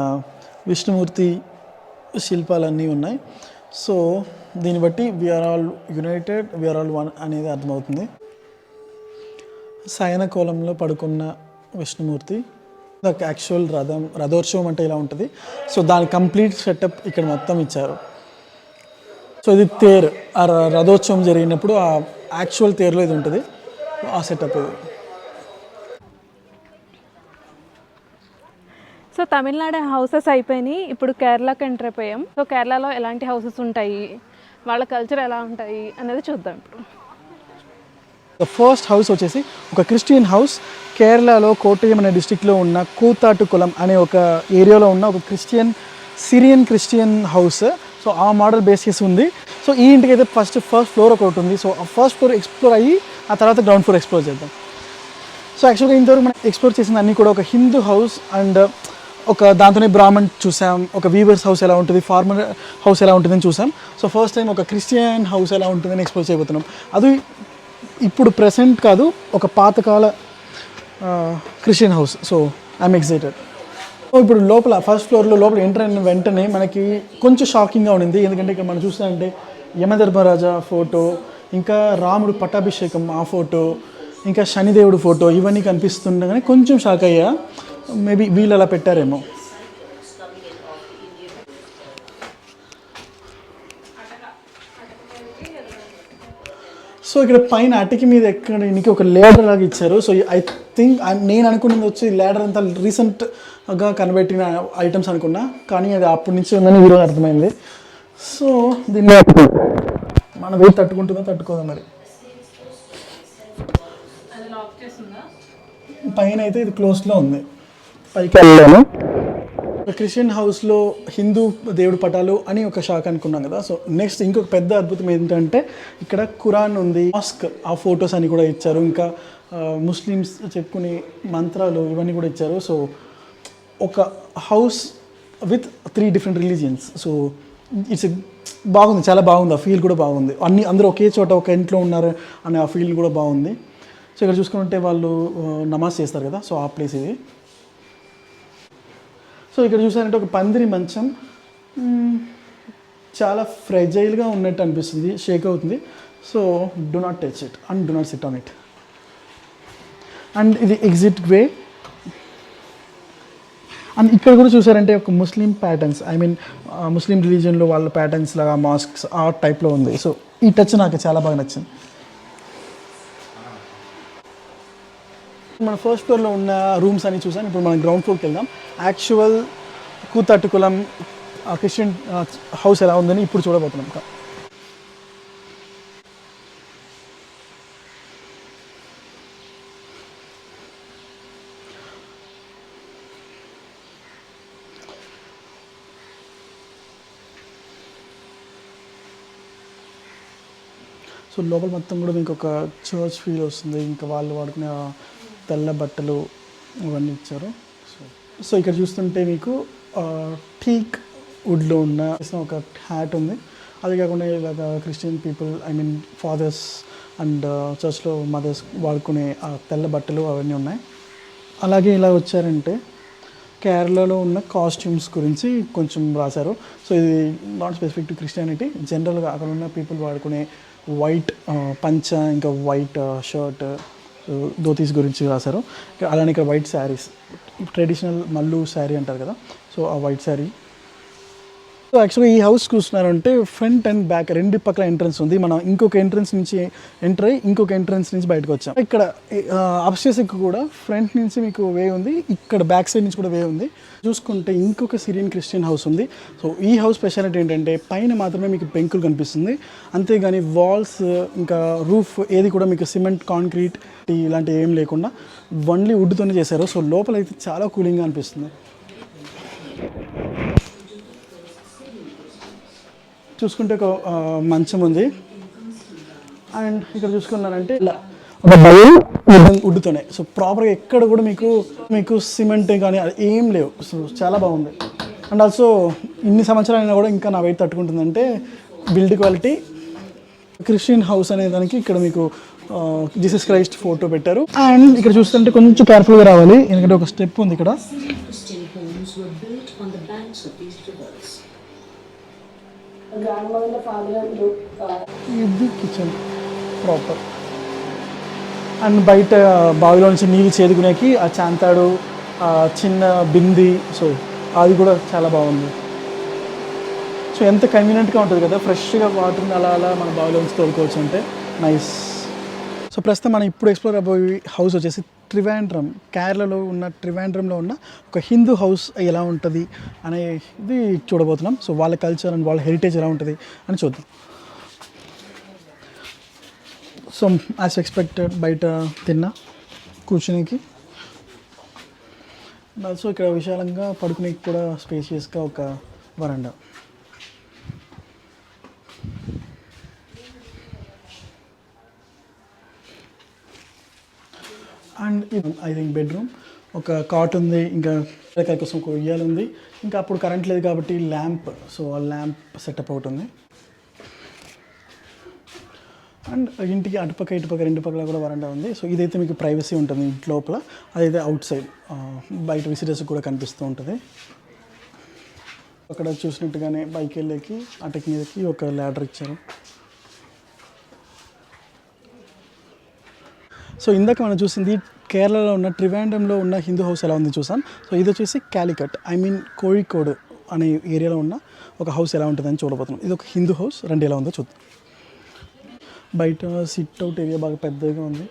విష్ణుమూర్తి శిల్పాలన్నీ ఉన్నాయి. సో దీన్ని బట్టి we are all united, we are all one అనేది అర్థమవుతుంది. శయన కోలంలో పడుకున్న విష్ణుమూర్తి. యాక్చువల్ రథోత్సవం అంటే ఇలా ఉంటుంది. సో దాని కంప్లీట్ సెటప్ ఇక్కడ మొత్తం ఇచ్చారు. సో ఇది తేరు, ఆ రథోత్సవం జరిగినప్పుడు ఆ యాక్చువల్ తేరులో ఇది ఉంటుంది, ఆ సెటప్ ఇది. సో తమిళనాడు హౌసెస్ అయిపోయినాయి, ఇప్పుడు కేరళకి ఎంటర్ అయిపోయాం. సో కేరళలో ఎలాంటి హౌసెస్ ఉంటాయి, వాళ్ళ కల్చర్ ఎలా ఉంటాయి అనేది చూద్దాం ఇప్పుడు. ఫస్ట్ హౌస్ వచ్చేసి ఒక క్రిస్టియన్ హౌస్, కేరళలో కోట్టయం అనే డిస్టిక్లో ఉన్న కూతాటుకులం అనే ఒక ఏరియాలో ఉన్న ఒక సిరియన్ క్రిస్టియన్ హౌస్. సో ఆ మోడల్ బేస్ చేసి ఉంది. సో ఈ ఇంటికి అయితే ఫస్ట్ ఫ్లోర్ ఒకటి ఉంది. సో ఆ ఫస్ట్ ఫ్లోర్ ఎక్స్ప్లోర్ అయ్యి ఆ తర్వాత గ్రౌండ్ ఫ్లోర్ ఎక్స్ప్లోర్ చేద్దాం. సో యాక్చువల్గా ఇంతవరకు మనం ఎక్స్ప్లోర్ చేసిన అన్నీ కూడా ఒక హిందూ హౌస్ అండ్ ఒక దాంతోనే బ్రాహ్మణ్ చూసాం, ఒక వీవర్స్ హౌస్ ఎలా ఉంటుంది, ఫార్మర్ హౌస్ ఎలా ఉంటుందని చూసాం. సో ఫస్ట్ టైం ఒక క్రిస్టియన్ హౌస్ ఎలా ఉంటుందని ఎక్స్ప్లోర్ చేయబోతున్నాం. అది ఇప్పుడు ప్రెసెంట్ కాదు, ఒక పాతకాల Christian house. So I'm excited. So ఇప్పుడు లోపల ఫస్ట్ ఫ్లోర్లో లోపల ఎంటర్ అయిన వెంటనే మనకి కొంచెం షాకింగ్గా ఉండింది. ఎందుకంటే ఇక్కడ మనం చూస్తామంటే యమధర్మరాజా ఫోటో, ఇంకా రాముడు పట్టాభిషేకం ఆ ఫోటో, ఇంకా శనిదేవుడు ఫోటో ఇవన్నీ కనిపిస్తుండగానే కొంచెం షాక్ అయ్యా. మేబీ వీళ్ళు అలా పెట్టారేమో. సో ఇక్కడ పైన అటికి మీద ఎక్కడానికి ఒక లేడర్ లాగా ఇచ్చారు. సో ఐ థింక్ నేను అనుకున్నది వచ్చి లేడర్ అంతా రీసెంట్గా కనబెట్టిన ఐటమ్స్ అనుకున్నా, కానీ అది అప్పటి నుంచి ఉందని ఈరోజు అర్థమైంది. సో దీన్ని మన వెయిట్ తట్టుకుంటుందో తట్టుకోదా మరి. పైన అయితే ఇది క్లోజ్లో ఉంది, పైకి వెళ్ళాను. క్రిస్టియన్ హౌస్లో హిందూ దేవుడి పటాలు అని ఒక షాక్ అనుకున్నాం కదా. సో నెక్స్ట్ ఇంకొక పెద్ద అద్భుతం ఏంటంటే ఇక్కడ ఖురాన్ ఉంది, మాస్క్ ఆ ఫొటోస్ అని కూడా ఇచ్చారు, ఇంకా ముస్లిమ్స్ చెప్పుకునే మంత్రాలు ఇవన్నీ కూడా ఇచ్చారు. సో ఒక house with 3 different religions. So it's బాగుంది, చాలా బాగుంది. ఆ ఫీల్ కూడా బాగుంది. అందరూ ఒకే చోట ఒక ఇంట్లో ఉన్నారు అనే ఆ ఫీల్ కూడా బాగుంది. సో ఇక్కడ చూసుకుంటే వాళ్ళు నమాజ్ చేస్తారు కదా, సో ఆ ప్లేస్ ఇది. సో ఇక్కడ చూసారంటే ఒక పందిరి మంచం చాలా ఫ్రెజైల్గా ఉన్నట్టు అనిపిస్తుంది, షేక్ అవుతుంది. So do not touch it and do not SIT on it. And ఇది ఎగ్జిట్ వే. అండ్ ఇక్కడ కూడా చూసారంటే ఒక ముస్లిం ప్యాటర్న్స్, ఐ మీన్ ముస్లిం రిలీజియన్లో వాళ్ళ ప్యాటర్న్స్ లాగా మాస్క్స్ ఆ టైప్లో ఉంది. సో ఈ టచ్ నాకు చాలా బాగా నచ్చింది. మన ఫస్ట్ ఫ్లోర్లో ఉన్న రూమ్స్ అని చూసాను. ఇప్పుడు మనం గ్రౌండ్ ఫ్లోర్కి వెళ్దాం. యాక్చువల్ కూతాటుకులం క్రిస్టియన్ హౌస్ ఎలా ఉందని ఇప్పుడు చూడబోతున్నాం. సో లోపల మొత్తం కూడా మీకు ఒక చర్చ్ ఫీల్ వస్తుంది. ఇంకా వాళ్ళు వాడుకునే తెల్ల బట్టలు ఇవన్నీ ఇచ్చారు. సో ఇక్కడ చూస్తుంటే మీకు టీక్ వుడ్లో ఉన్న ఒక హ్యాట్ ఉంది. అది కాకుండా ఇలాగ Christian people, I mean fathers and చర్చ్లో మదర్స్ వాడుకునే తెల్ల బట్టలు అవన్నీ ఉన్నాయి. అలాగే ఇలా వచ్చారంటే కేరళలో ఉన్న కాస్ట్యూమ్స్ గురించి కొంచెం రాశారు. సో ఇది నాట్ స్పెసిఫిక్ టు క్రిస్టియానిటీ, జనరల్గా అక్కడ ఉన్న పీపుల్ వాడుకునే వైట్ పంచ, ఇంకా వైట్ షర్ట్, ధోతీస్ గురించి రాశారు. అలానే ఇక్కడ వైట్ శారీస్, ట్రెడిషనల్ మల్లు శారీ అంటారు కదా, సో ఆ వైట్ శారీ. సో యాక్చువల్గా ఈ హౌస్ చూస్తున్నారంటే ఫ్రంట్ అండ్ బ్యాక్ రెండు పక్కల ఎంట్రన్స్ ఉంది. మనం ఇంకొక ఎంట్రన్స్ నుంచి ఎంటర్ అయ్యి ఇంకొక ఎంట్రన్స్ నుంచి బయటకు వచ్చాం. ఇక్కడ అప్స్టేర్స్కి కూడా ఫ్రంట్ నుంచి మీకు వే ఉంది, ఇక్కడ బ్యాక్ సైడ్ నుంచి కూడా వే ఉంది. చూసుకుంటే ఇంకొక సిరియన్ క్రిస్టియన్ హౌస్ ఉంది. సో ఈ హౌస్ స్పెషాలిటీ ఏంటంటే పైన మాత్రమే మీకు పెంకులు కనిపిస్తుంది, అంతేగాని వాల్స్ ఇంకా రూఫ్ ఏది కూడా మీకు సిమెంట్, కాంక్రీట్ ఇలాంటివి ఏం లేకుండా ఓన్లీ వుడ్తోనే చేశారు. సో లోపల అయితే చాలా కూలింగ్గా అనిపిస్తుంది. చూసుకుంటే ఒక మంచం ఉంది. అండ్ ఇక్కడ చూసుకున్నారంటే ఇలా ఒక బయలు వుడ్తోనే. సో ప్రాపర్గా ఎక్కడ కూడా మీకు సిమెంట్ కానీ ఏం లేవు. సో చాలా బాగుంది. అండ్ ఆల్సో ఇన్ని సంవత్సరాలైనా కూడా ఇంకా నా వెయిట్ తట్టుకుంటుందంటే బిల్డ్ క్వాలిటీ. క్రిస్టియన్ హౌస్ అనే దానికి ఇక్కడ మీకు జీసస్ క్రైస్ట్ ఫోటో పెట్టారు. అండ్ ఇక్కడ చూస్తుంటే కొంచెం కేర్ఫుల్గా రావాలి, ఎందుకంటే ఒక స్టెప్ ఉంది ఇక్కడ. ఇది కిచెన్ ప్రాపర్. అండ్ బయట బావిలో నుంచి నీళ్ళు చేదుకునేకి ఆ చాంతాడు, చిన్న బింది, సో అది కూడా చాలా బాగుంది. సో ఎంత కన్వీనియంట్గా ఉంటుంది కదా, ఫ్రెష్గా వాటర్ని అలా అలా మన బావిలో నుంచి తోలుకోవచ్చు అంటే నైస్. సో ప్రస్తుతం మనం ఇప్పుడు ఎక్స్ప్లోర్ అయిపోయి హౌస్ వచ్చేసి కేరళలో ఉన్న ట్రివాండ్రంలో ఉన్న ఒక హిందూ హౌస్ ఎలా ఉంటుంది అనేది చూడబోతున్నాం. సో వాళ్ళ కల్చర్ అండ్ వాళ్ళ హెరిటేజ్ ఎలా ఉంటుంది అని చూద్దాం. సో యాజ్ ఎక్స్పెక్టెడ్ బయట తిన్నా కూర్చునేకి, ఆల్సో ఇక్కడ విశాలంగా పడుకునేకి కూడా స్పేషియస్గా ఒక వరండా. అండ్ ఇది ఐ థింక్ బెడ్రూమ్, ఒక కాట్ ఉంది, ఇంకా పిల్లకాయ కోసం ఒక ఉయ్యాల ఉంది, ఇంకా అప్పుడు కరెంట్ లేదు కాబట్టి ల్యాంప్, సో ఆ ల్యాంప్ సెటప్ అవుట్ ఉంది. అండ్ ఇంటికి అటుపక్క ఇటుపక్క రెండు పక్కల కూడా వరండా ఉంది. సో ఇదైతే మీకు ప్రైవసీ ఉంటుంది ఇంటి లోపల, అదైతే అవుట్ సైడ్ బయట విజిటర్స్ కూడా కనిపిస్తూ ఉంటుంది. అక్కడ చూసినట్టుగానే బైక్ వెళ్ళేకి అటకి మీదకి ఒక ల్యాడర్ ఇచ్చారు. సో ఇందాక మనం చూసింది కేరళలో ఉన్న ట్రివాండ్రంలో ఉన్న హిందూ హౌస్ ఎలా ఉంది చూసాం. సో ఇది వచ్చేసి కాలికట్, ఐ మీన్ కోഴിക്കോട് అనే ఏరియాలో ఉన్న ఒక హౌస్ ఎలా ఉంటుందని చూడబోతున్నాం. ఇది ఒక హిందూ హౌస్, రెండు ఎలా ఉందో చూద్దాం. బయట సిట్ అవుట్ ఏరియా బాగా పెద్దగా ఉంది.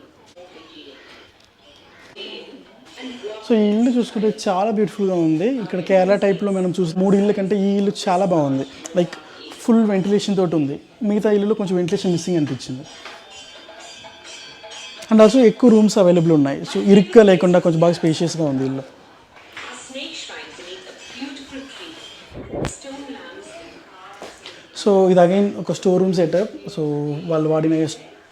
సో ఈ ఇల్లు చూసుకుంటే చాలా బ్యూటిఫుల్గా ఉంది. ఇక్కడ కేరళ టైప్లో మనం చూసి 3 ఇళ్ళ కంటే ఈ ఇల్లు చాలా బాగుంది. లైక్ ఫుల్ వెంటిలేషన్ తోటి ఉంది. మిగతా ఇల్లులో కొంచెం వెంటిలేషన్ మిస్సింగ్ అనిపించింది. అండ్ ఆల్సో ఎక్కువ రూమ్స్ అవైలబుల్ ఉన్నాయి. సో ఇరుగ్గా లేకుండా కొంచెం బాగా స్పేషియస్గా ఉంది ఇల్లు. సో ఇది అగైన్ ఒక స్టోర్ రూమ్ సెటప్. సో వాళ్ళు వాడిన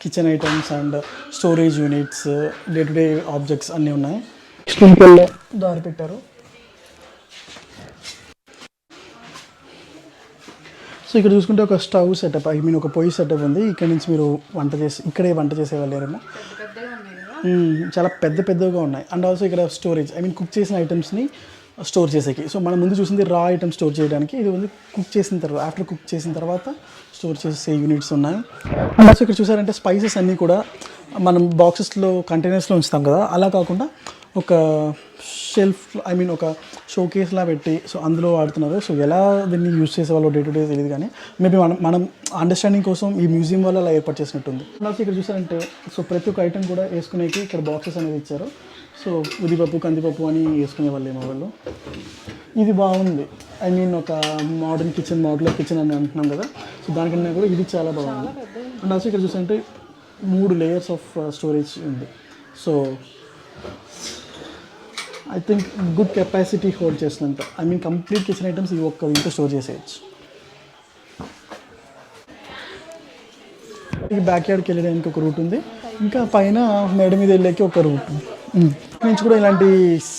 kitchen items and storage units, day to day objects అన్నీ ఉన్నాయి. స్ప్రింక్లర్లో దారి పెట్టారు. సో ఇక్కడ చూసుకుంటే ఒక స్టవ్ సెటప్, ఐ మీన్ ఒక పొయ్యి సెటప్ ఉంది. ఇక్కడ నుంచి మీరు ఇక్కడే వంట చేసే వాళ్ళేమో. చాలా పెద్దగా ఉన్నాయి. అండ్ ఆల్సో ఇక్కడ స్టోరేజ్, ఐ మీన్ కుక్ చేసిన ఐటమ్స్ని స్టోర్ చేసేకి. సో మనం ముందు చూసింది రా ఐటమ్స్ స్టోర్ చేయడానికి, ఇది ఉంది కుక్ చేసిన తర్వాత, ఆఫ్టర్ కుక్ చేసిన తర్వాత స్టోర్ చేసే యూనిట్స్ ఉన్నాయి. అండ్ ఆల్సో ఇక్కడ చూసారంటే స్పైసెస్ అన్నీ కూడా మనం బాక్సెస్లో కంటైనర్స్లో ఉంచుతాం కదా, అలా కాకుండా ఒక షెల్ఫ్, ఐ మీన్ ఒక షోకేస్లా పెట్టి సో అందులో వాడుతున్నారు. సో ఎలా దీన్ని యూజ్ చేసేవాళ్ళు డే టు డే తెలియదు, కానీ మేబీ మనం అండర్స్టాండింగ్ కోసం ఈ మ్యూజియం వల్ల అలా ఏర్పాటు చేసినట్టుంది. అలాగే ఇక్కడ చూసారంటే సో ప్రతి ఒక్క ఐటమ్ కూడా వేసుకునేకి ఇక్కడ బాక్సెస్ అనేది ఇచ్చారు. సో ఉదిపప్పు, కందిపప్పు అని వేసుకునే వాళ్ళు ఏమో వాళ్ళు. ఇది బాగుంది, ఐ మీన్ ఒక మోడర్న్ కిచెన్, మోడ్యులర్ కిచెన్ అని అంటున్నాం కదా, సో దానికన్నా కూడా ఇది చాలా బాగుంది. అండ్ ఆల్సో ఇక్కడ చూసారంటే 3 లేయర్స్ ఆఫ్ స్టోరేజ్ ఉంది. So I think good capacity hold చేసినంత, I mean complete kitchen items ఈ ఒక్క ఇంట్లో స్టోర్ చేసేయచ్చు. ఈ బ్యాక్ యార్డ్కి వెళ్ళడానికి ఒక రూట్ ఉంది, ఇంకా పైన మేడ మీద వెళ్ళేకి ఒక రూట్ నుంచి కూడా ఇలాంటి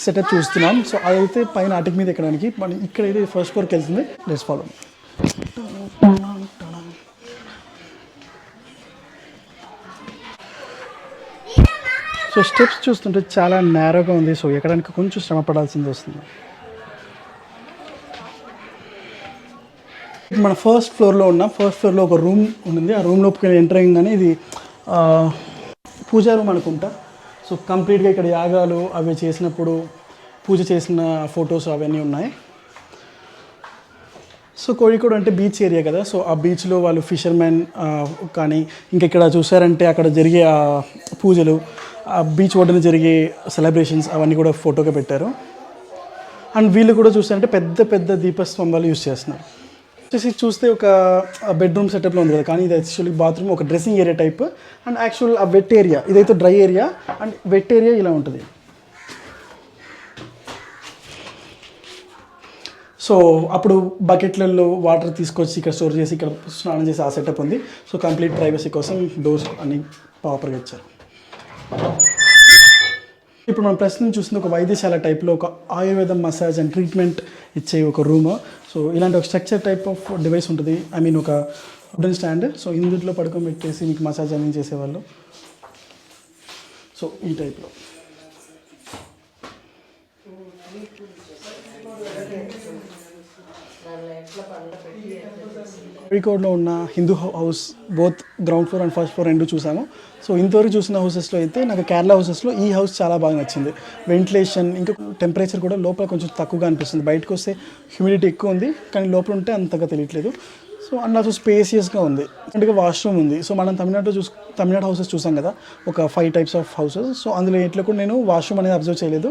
సెటప్ చూస్తున్నాం. సో అదైతే పైన అటక్ మీద ఎక్కడానికి, మనం ఇక్కడైతే ఫస్ట్ ఫ్లోర్కి వెళ్తుంది. Let's follow. సో స్టెప్స్ చూస్తుంటే చాలా నేరోగా ఉంది. సో ఎక్కడానికి కొంచెం శ్రమ పడాల్సింది వస్తుంది. మన ఫస్ట్ ఫ్లోర్లో ఒక రూమ్ ఉంది. ఆ రూమ్ లోపలికి ఎంటర్ అయ్యిందని ఇది పూజా రూమ్ అనుకుంటా. సో కంప్లీట్గా ఇక్కడ యాగాలు అవి చేసినప్పుడు పూజ చేసిన ఫొటోస్ అవన్నీ ఉన్నాయి. సో కోഴിക്കോട് అంటే బీచ్ ఏరియా కదా, సో ఆ బీచ్లో వాళ్ళు ఫిషర్మెన్ కానీ ఇంకా ఇక్కడ చూసారంటే అక్కడ జరిగే పూజలు, ఆ బీచ్ ఒడ్డున జరిగే సెలబ్రేషన్స్ అవన్నీ కూడా ఫోటోగా పెట్టారు. అండ్ వీళ్ళు కూడా చూసారంటే పెద్ద దీపస్తంభాలు యూజ్ చేస్తున్నారు. చూస్తే ఒక బెడ్రూమ్ సెటప్లో ఉంది కదా, కానీ ఇది యాక్చువల్లీ బాత్రూమ్, ఒక dressing area type. And actual ఆ వెట్ ఏరియా, ఇదైతే dry area, and wet area ఇలా ఉంటుంది. సో అప్పుడు బకెట్లలో వాటర్ తీసుకొచ్చి ఇక్కడ స్టోర్ చేసి ఇక్కడ స్నానం చేసి ఆ సెటప్ ఉంది. సో కంప్లీట్ ప్రైవసీ కోసం డోర్స్ అన్ని ప్రాపర్గా ఇచ్చారు. ఇప్పుడు మనం ప్రస్తుతం చూస్తుంది ఒక వైద్యశాల టైప్లో ఒక ఆయుర్వేదం మసాజ్ అండ్ ట్రీట్మెంట్ ఇచ్చే ఒక రూమ్. సో ఇలాంటి ఒక స్ట్రక్చర్ టైప్ ఆఫ్ డివైస్ ఉంటుంది, ఐ మీన్ ఒక వుడెన్ స్టాండ్. సో ఇందులో పడుకోబెట్టేసి మీకు మసాజ్ అన్నీ చేసేవాళ్ళు. సో ఈ టైప్లో కోഴിക്കോడ్లో ఉన్న Hindu house both ground floor and first floor రెండు చూసాము. సో ఇంతవరకు చూసిన హౌసెస్లో అయితే నాకు కేరళ హౌసెస్లో ఈ హౌస్ చాలా బాగా నచ్చింది. వెంటిలేషన్, ఇంకా టెంపరేచర్ కూడా లోపల కొంచెం తక్కువగా అనిపిస్తుంది. బయటకు వస్తే హ్యూమిడిటీ ఎక్కువ ఉంది, కానీ లోపల ఉంటే అంతగా తెలియట్లేదు. సో అండ్ ఆల్సో స్పేసియస్గా ఉంది. అంటే వాష్రూమ్ ఉంది. సో మనం తమిళనాడు హౌసెస్ చూసాం కదా, ఒక 5 టైప్స్ ఆఫ్ హౌసెస్. సో అందులో ఇట్లా కూడా నేను వాష్రూమ్ అనేది అబ్జర్వ్ చేయలేదు,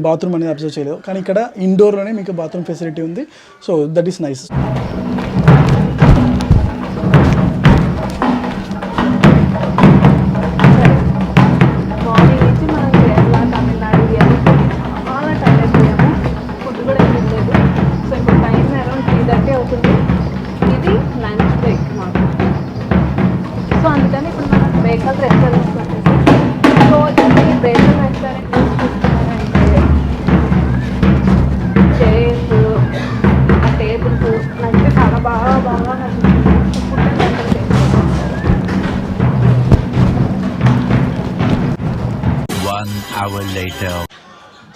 బాత్రూమ్ అనేది అబ్జర్వ్ చేయలేదు. కానీ ఇక్కడ ఇండోర్లోనే మీకు బాత్రూమ్ ఫెసిలిటీ ఉంది. So that is nice.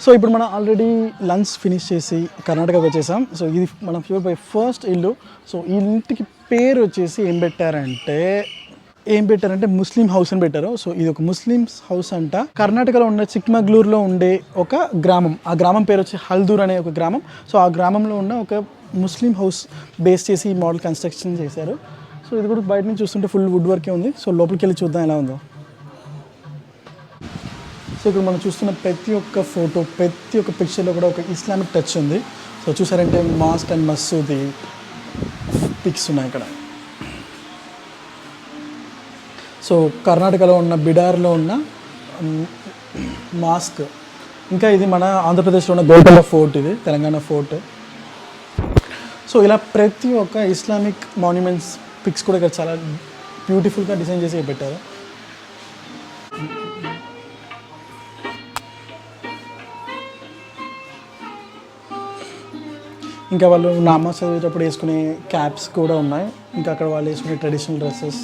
So ఇప్పుడు మనం ఆల్రెడీ లంచ్ ఫినిష్ చేసి కర్ణాటకకు వచ్చేసాం. సో ఇది మన ఫ్యూర్ బై ఫస్ట్ ఇల్లు. సో ఈ ఇంటికి పేరు వచ్చేసి ఏం పెట్టారంటే ముస్లిం హౌస్ అని పెట్టారు. సో ఇది ఒక ముస్లిమ్స్ హౌస్ అంట. కర్ణాటకలో ఉన్న చిక్మగళూరులో ఉండే ఒక గ్రామం, ఆ గ్రామం పేరు వచ్చి హల్దూర్ అనే ఒక గ్రామం. సో ఆ గ్రామంలో ఉన్న ఒక ముస్లిం హౌస్ బేస్ చేసి ఈ మోడల్ కన్స్ట్రక్షన్ చేశారు. సో ఇది కూడా బయట నుంచి చూస్తుంటే ఫుల్ వుడ్ వర్కే ఉంది. సో లోపలికి వెళ్ళి చూద్దాం ఎలా ఉందో. సో ఇక్కడ మనం చూస్తున్న ప్రతి ఒక్క ఫోటో, ప్రతి ఒక్క పిక్చర్లో కూడా ఒక ఇస్లామిక్ టచ్ ఉంది. సో చూసారంటే మాస్క్ అండ్ మసూది పిక్స్ ఉన్నాయి ఇక్కడ. సో కర్ణాటకలో ఉన్న బిడార్లో ఉన్న మాస్క్, ఇంకా ఇది మన ఆంధ్రప్రదేశ్లో ఉన్న గోల్కొండ ఫోర్ట్, ఇది తెలంగాణ ఫోర్ట్. సో ఇలా ప్రతి ఒక్క ఇస్లామిక్ మాన్యుమెంట్స్ పిక్స్ కూడా ఇక్కడ చాలా బ్యూటిఫుల్గా డిజైన్ చేసి పెట్టారు. ఇంకా వాళ్ళు నామాజ్ చదివేటప్పుడు వేసుకునే క్యాప్స్ కూడా ఉన్నాయి. ఇంకా అక్కడ వాళ్ళు వేసుకునే ట్రెడిషనల్ డ్రెస్సెస్.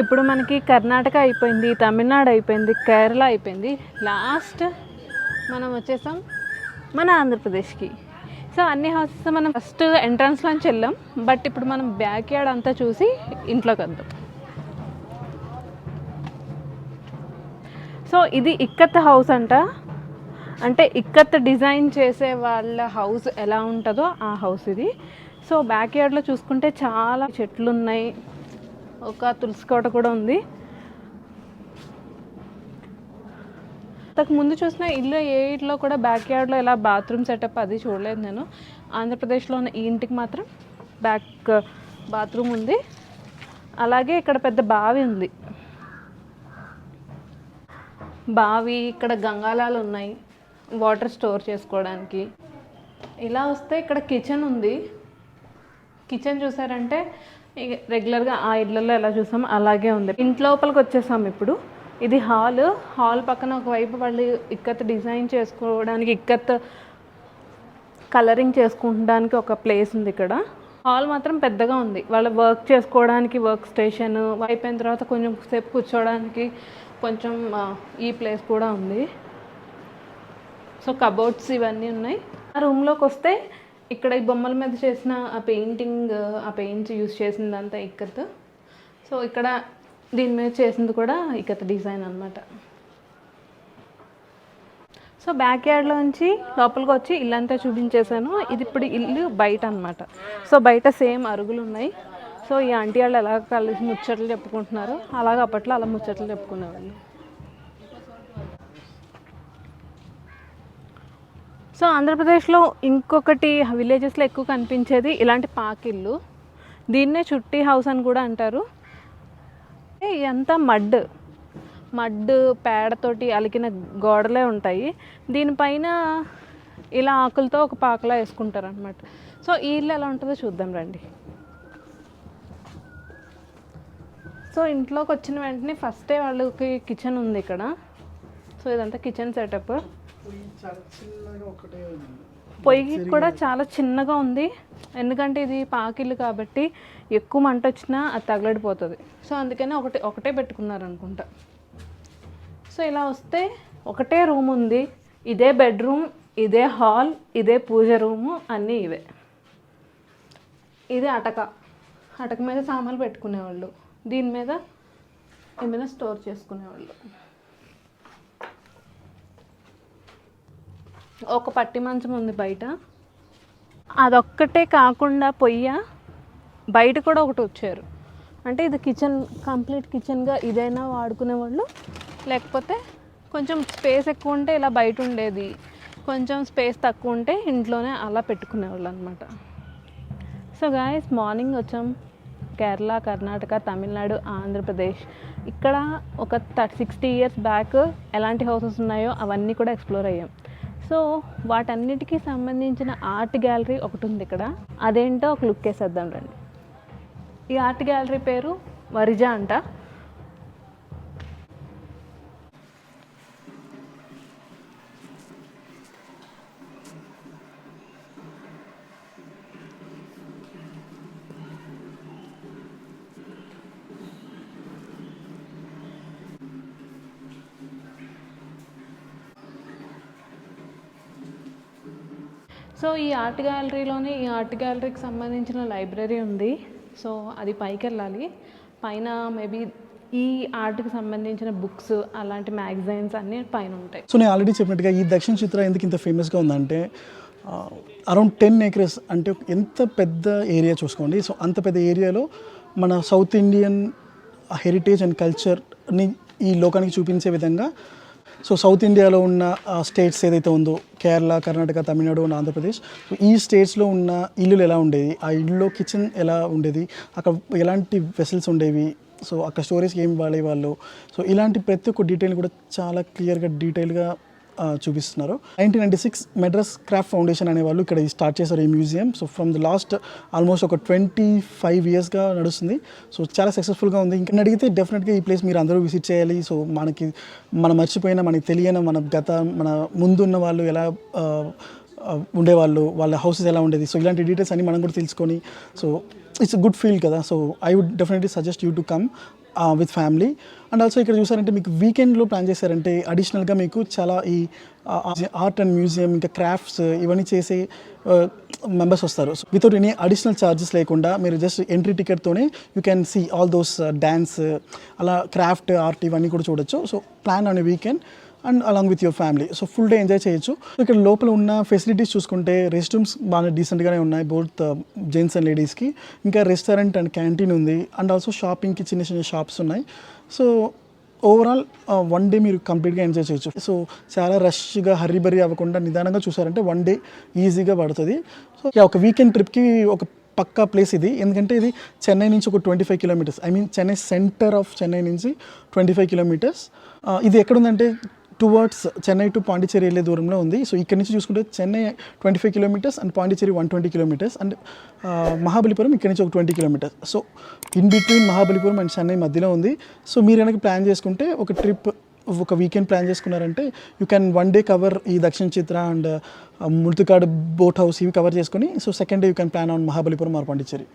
ఇప్పుడు మనకి కర్ణాటక అయిపోయింది, తమిళనాడు అయిపోయింది, కేరళ అయిపోయింది. లాస్ట్ మనం వచ్చేసాం మన ఆంధ్రప్రదేశ్కి. సో అన్ని హౌసెస్ మనం ఫస్ట్ ఎంట్రన్స్లోంచి వెళ్ళాం. బట్ ఇప్పుడు మనం బ్యాక్ యార్డ్ అంతా చూసి ఇంట్లోకి వద్దాం. సో ఇది ఇక్కత్ హౌస్ అంట. అంటే ఇక్కత్ డిజైన్ చేసే వాళ్ళ హౌస్ ఎలా ఉంటుందో ఆ హౌస్ ఇది. సో బ్యాక్ యార్డ్లో చూసుకుంటే చాలా చెట్లు ఉన్నాయి, ఒక తులసి కోట కూడా ఉంది. అంతకు ముందు చూసిన ఇల్లు ఏ ఇంట్లో కూడా బ్యాక్ యార్డ్లో ఇలా బాత్రూమ్ సెటప్ అది చూడలేదు నేను. ఆంధ్రప్రదేశ్లో ఉన్న ఈ ఇంటికి మాత్రం బ్యాక్ బాత్రూమ్ ఉంది. అలాగే ఇక్కడ పెద్ద బావి ఉంది. బావి, ఇక్కడ గంగాలాలు ఉన్నాయి వాటర్ స్టోర్ చేసుకోవడానికి. ఇలా వస్తే ఇక్కడ కిచెన్ ఉంది. కిచెన్ చూసారంటే రెగ్యులర్గా ఆ ఇళ్ళల్లో ఎలా చూసాం అలాగే ఉంది. ఇంట్లోపలికి వచ్చేసాం ఇప్పుడు. ఇది హాల్ పక్కన ఒకవైపు వాళ్ళు ఇక్కత్ డిజైన్ చేసుకోవడానికి, ఇక్కత్ కలరింగ్ చేసుకుంటానికి ఒక ప్లేస్ ఉంది ఇక్కడ. హాల్ మాత్రం పెద్దగా ఉంది. వాళ్ళ వర్క్ చేసుకోవడానికి వర్క్ స్టేషన్, అయిపోయిన తర్వాత కొంచెం సేపు కూర్చోవడానికి కొంచెం ఈ ప్లేస్ కూడా ఉంది. సో కబోర్డ్స్ ఇవన్నీ ఉన్నాయి. ఆ రూమ్లోకి వస్తే ఇక్కడ ఈ బొమ్మల మీద చేసిన ఆ పెయింట్స్ యూజ్ చేసిందంతా ఇక్కత్. సో ఇక్కడ దీని మీద చేసింది కూడా ఇక్కత్ డిజైన్ అనమాట. సో బ్యాక్ యార్డ్లోంచి లోపలికి వచ్చి ఇల్లంతా చూపించేశాను. ఇది ఇప్పుడు ఇల్లు బయట అనమాట. సో బయట సేమ్ అరుగులు ఉన్నాయి. సో ఈ ఆంటీ వాళ్ళు ఎలా కలిసి ముచ్చట్లు చెప్పుకుంటున్నారు, అలాగే అప్పట్లో అలా ముచ్చట్లు చెప్పుకునేవాళ్ళు. సో ఆంధ్రప్రదేశ్లో ఇంకొకటి విలేజెస్లో ఎక్కువ కనిపించేది ఇలాంటి పాకిళ్ళు. దీన్నే చుట్టి హౌస్ అని కూడా అంటారు. ఇదంతా మడ్ పేడతోటి అలికిన గోడలే ఉంటాయి. దీనిపైన ఇలా ఆకులతో ఒక పాకలా వేసుకుంటారు అనమాట. సో ఈ ఇల్లు ఎలా ఉంటుందో చూద్దాం రండి. సో ఇంట్లోకి వచ్చిన వెంటనే ఫస్టే వాళ్ళకి కిచెన్ ఉంది ఇక్కడ. సో ఇదంతా కిచెన్ సెటప్. పొయ్యి కూడా చాలా చిన్నగా ఉంది, ఎందుకంటే ఇది పాకిళ్ళు కాబట్టి ఎక్కువ మంట వచ్చినా అది తగలడిపోతుంది. సో అందుకని ఒకటే పెట్టుకున్నారు అనుకుంటా. సో ఇలా వస్తే ఒకటే రూమ్ ఉంది. ఇదే బెడ్రూమ్, ఇదే హాల్, ఇదే పూజ రూము, అన్నీ ఇవే. ఇది అటక. అటక మీద సామాన్లు పెట్టుకునేవాళ్ళు, దీని మీద ఏమైనా స్టోర్ చేసుకునేవాళ్ళు. ఒక పట్టి మంచం ఉంది బయట. అదొక్కటే కాకుండా పొయ్య బయట కూడా ఒకటి వచ్చారు. అంటే ఇది కిచెన్, కంప్లీట్ కిచెన్గా ఇదైనా వాడుకునేవాళ్ళు, లేకపోతే కొంచెం స్పేస్ ఎక్కువ ఉంటే ఇలా బయట ఉండేది, కొంచెం స్పేస్ తక్కువ ఉంటే ఇంట్లోనే అలా పెట్టుకునేవాళ్ళు అనమాట. సో గాయస్, మార్నింగ్ వచ్చాం కేరళ, కర్ణాటక, తమిళనాడు, ఆంధ్రప్రదేశ్. ఇక్కడ ఒక 60 ఇయర్స్ బ్యాక్ ఎలాంటి హౌసెస్ ఉన్నాయో అవన్నీ కూడా ఎక్స్ప్లోర్ అయ్యాం. సో వాటన్నిటికీ సంబంధించిన ఆర్ట్ గ్యాలరీ ఒకటి ఉంది ఇక్కడ. అదేంటో ఒక లుక్ వేసేద్దాం రండి. ఈ ఆర్ట్ గ్యాలరీ పేరు వరిజా అంట. సో ఈ ఆర్ట్ గ్యాలరీలోనే ఈ ఆర్ట్ గ్యాలరీకి సంబంధించిన లైబ్రరీ ఉంది. సో అది పైకి వెళ్ళాలి. పైన మేబీ ఈ ఆర్ట్కి సంబంధించిన బుక్స్, అలాంటి మ్యాగజైన్స్ అన్నీ పైన ఉంటాయి. సో నేను ఆల్రెడీ చెప్పినట్టుగా ఈ దక్షిణ చిత్ర ఎందుకు ఇంత ఫేమస్గా ఉందంటే అరౌండ్ 10 acres, అంటే ఎంత పెద్ద ఏరియా చూసుకోండి. సో అంత పెద్ద ఏరియాలో మన సౌత్ ఇండియన్ హెరిటేజ్ అండ్ కల్చర్ని ఈ లోకానికి చూపించే విధంగా, సో సౌత్ ఇండియాలో ఉన్న స్టేట్స్ ఏదైతే ఉందో కేరళ, కర్ణాటక, తమిళనాడు అండ్ ఆంధ్రప్రదేశ్, సో ఈ స్టేట్స్లో ఉన్న ఇల్లులు ఎలా ఉండేది, ఆ ఇల్లులో కిచెన్ ఎలా ఉండేది, అక్కడ ఎలాంటి వెసల్స్ ఉండేవి, సో అక్కడ స్టోరేజ్కి ఏం వాడేవాళ్ళు, సో ఇలాంటి ప్రతి ఒక్క డీటెయిల్ కూడా చాలా క్లియర్గా డీటెయిల్గా చూపిస్తున్నారు. 1996 మెడ్రాస్ క్రాఫ్ట్ ఫౌండేషన్ అనేవాళ్ళు ఇక్కడ స్టార్ట్ చేశారు ఈ museum. So from the last almost ఒక 25 yearsగా నడుస్తుంది. సో చాలా సక్సెస్ఫుల్గా ఉంది. ఇంకా అడిగితే డెఫినెట్గా ఈ ప్లేస్ మీరు అందరూ విజిట్ చేయాలి. సో మనం మర్చిపోయిన, మనకి తెలియని మన ముందున్న వాళ్ళు ఎలా ఉండేవాళ్ళు, వాళ్ళ హౌసెస్ ఎలా ఉండేది, సో ఇలాంటి డీటెయిల్స్ అన్ని మనం కూడా తెలుసుకొని, సో ఇట్స్ గుడ్ ఫీల్ కదా. So I would definitely suggest you to come with family. And also ఇక్కడ చూసారంటే మీకు వీకెండ్లో ప్లాన్ చేశారంటే అడిషనల్గా మీకు చాలా ఈ ఆర్ట్ అండ్ మ్యూజియం, ఇంకా క్రాఫ్ట్స్ ఇవన్నీ చేసే మెంబర్స్ వస్తారు. So without any additional charges లేకుండా మీరు జస్ట్ ఎంట్రీ టికెట్తోనే you can see all those dance, అలా క్రాఫ్ట్, ఆర్ట్ ఇవన్నీ కూడా చూడొచ్చు. So plan on a weekend and along with your family. So full day enjoy చేయొచ్చు. ఇక్కడ లోపల ఉన్న ఫెసిలిటీస్ చూసుకుంటే రెస్ట్ రూమ్స్ బాగా డీసెంట్గానే ఉన్నాయి, బోత్ జెంట్స్ అండ్ లేడీస్కి. ఇంకా రెస్టారెంట్ అండ్ క్యాంటీన్ ఉంది. అండ్ ఆల్సో షాపింగ్కి చిన్న చిన్న షాప్స్ ఉన్నాయి. సో ఓవరాల్ 1 day మీరు కంప్లీట్గా ఎంజాయ్ చేయొచ్చు. సో చాలా రష్గా హర్రీబరీ అవ్వకుండా నిదానంగా చూసారంటే 1 day ఈజీగా పడుతుంది. సో ఒక వీకెండ్ ట్రిప్కి ఒక పక్కా ప్లేస్ ఇది. ఎందుకంటే ఇది చెన్నై నుంచి ఒక 25 kilometers, I mean Chennai centre of Chennai నుంచి 25 kilometers. ఇది ఎక్కడుందంటే టువర్డ్స్ చెన్నై టు పాండిచ్చేరి వెళ్ళే దూరంలో ఉంది. సో ఇక్కడ నుంచి చూసుకుంటే Chennai 25 kilometers and Pondicherry 120 kilometers and Mahabalipuram ఇక్కడ నుంచి ఒక 20 kilometers. So in between Mahabalipuram and Chennai మధ్యలో ఉంది. సో మీరు కనుక ప్లాన్ చేసుకుంటే ఒక ట్రిప్, ఒక వీకెండ్ ప్లాన్ చేసుకున్నారంటే యూ క్యాన్ 1 day కవర్ ఈ Dakshina Chitra and Muttukadu boat house ఇవి కవర్ చేసుకొని, so second day you can plan on Mahabalipuram or Pondicherry.